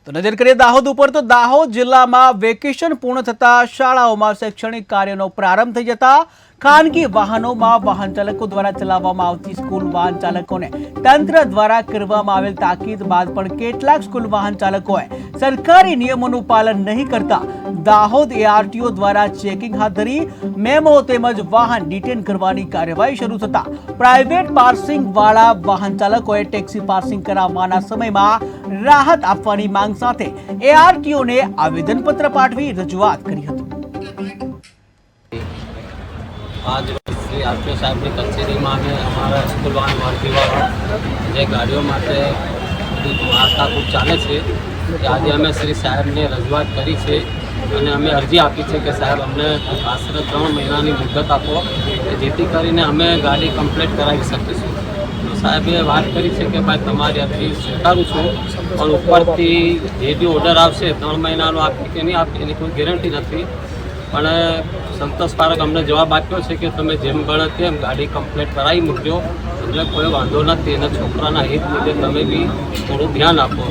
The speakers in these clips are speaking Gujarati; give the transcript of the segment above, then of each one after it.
તો નજર કરીએ દાહોદ ઉપર તો દાહોદ જિલ્લામાં વેકેશન પૂર્ણ થતા શાળાઓમાં શૈક્ષણિક કાર્યનો પ્રારંભ થઈ જતા ખાનગી વાહનોમાં વાહન ચાલકો દ્વારા ચલાવવામાં આવતી સ્કૂલ વાહન ચાલકોને તંત્ર દ્વારા કરવામાં આવેલ તાકીદ બાદ પણ કેટલાક સ્કૂલ વાહન ચાલકોએ સરકારી નિયમોનું પાલન નહીં કરતા દાહોદ ARTO દ્વારા ચેકિંગ હાથ ધરી મેમો તેમજ વાહન ડિટેન કરવાની કાર્યવાહી શરૂ થતા પ્રાઇવેટ પાર્સિંગ વાળા વાહન ચાલકોએ ટેક્સી પાર્સિંગ કરાવવાના સમયમાં રાહત આપવાની માંગ સાથે ARTO ને આવેદનપત્ર પાઠવી રજૂઆત કરી હતી। आज श्री RTO साहब की कचेरी में अमे अमरा स्कूल वाहन वर्गीवाळा जे गाड़ियों माटे मारकाकूट चाले छे कि आज अमे श्री साहब ने रजूआत करी है और अमे अरजी आपी है कि साहब अमने आश्रे 3 महीनानी मुदत आपो जेथी करीने अमे गाड़ी कम्प्लीट करावी सकीशुं। तो साहेबे बात करी है कि भाई तमारी अरजी स्वीकारूं छुं और उपरथी जे बी ऑर्डर आवशे 3 महीनानो आपे के नहीं आपे एनी कोई गेरंटी नथी पण संतोषकारक अमने जवाब आप्यो है कि तमे जेम गणे तेम गाड़ी कम्प्लीट करावी मूकजो એટલે કોઈ વાંધો નથી અને છોકરાના હિત મુજબ તમે બી થોડું ધ્યાન આપો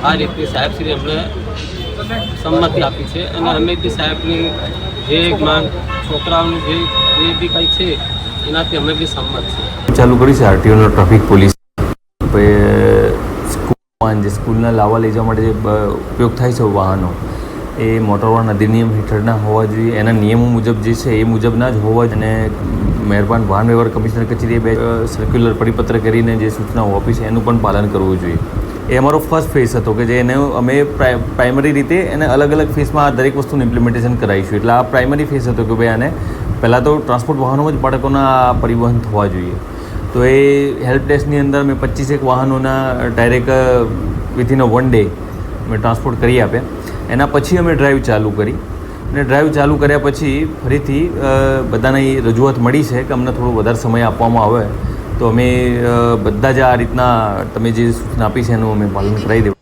આ રીતે સાહેબશ્રી અમને સંમતિ આપી છે અને અમે બી સાહેબની જે માંગ છોકરાઓની જે બી કંઈ છે એનાથી અમે બી સંમત છીએ। ચાલુ કરી છે આરટીઓનો ટ્રાફિક પોલીસ સ્કૂલના લાવવા લઈ જવા માટે જે ઉપયોગ થાય છે વાહનો એ મોટર વાહન અધિનિયમ હેઠળના હોવા જોઈએ, એના નિયમો મુજબ જે છે એ મુજબના જ હોવા જોઈએ અને મહેરબાન વાહન વ્યવહાર કમિશનર કચેરીએ બે સર્ક્યુલર પરિપત્ર કરીને જે સૂચનાઓ આપી છે એનું પણ પાલન કરવું જોઈએ। એ અમારો ફર્સ્ટ ફેઝ હતો કે જે એને અમે પ્રાઇમરી રીતે એને અલગ અલગ ફેઝમાં આ દરેક વસ્તુનું ઇમ્પ્લિમેન્ટેશન કરાવીશું। એટલે આ પ્રાઇમરી ફેઝ હતો કે ભાઈ આને પહેલાં તો ટ્રાન્સપોર્ટ વાહનોમાં જ બાળકોના પરિવહન થવા જોઈએ। તો એ હેલ્પ ડેસ્કની અંદર મેં 25 વાહનોના ડાયરેક્ટ વિથિન 1 ડે મેં ટ્રાન્સપોર્ટ કરી આપ્યા। એના પછી અમે ડ્રાઈવ ચાલુ કરી અને ડ્રાઈવ ચાલુ કર્યા પછી ફરીથી બધાને રજૂઆત મળી છે કે અમને થોડો વધારે સમય આપવામાં આવે તો અમે બધા જ આ રીતના તમે જે સૂચના આપી છે એનું અમે પાલન કરાવી દેવું।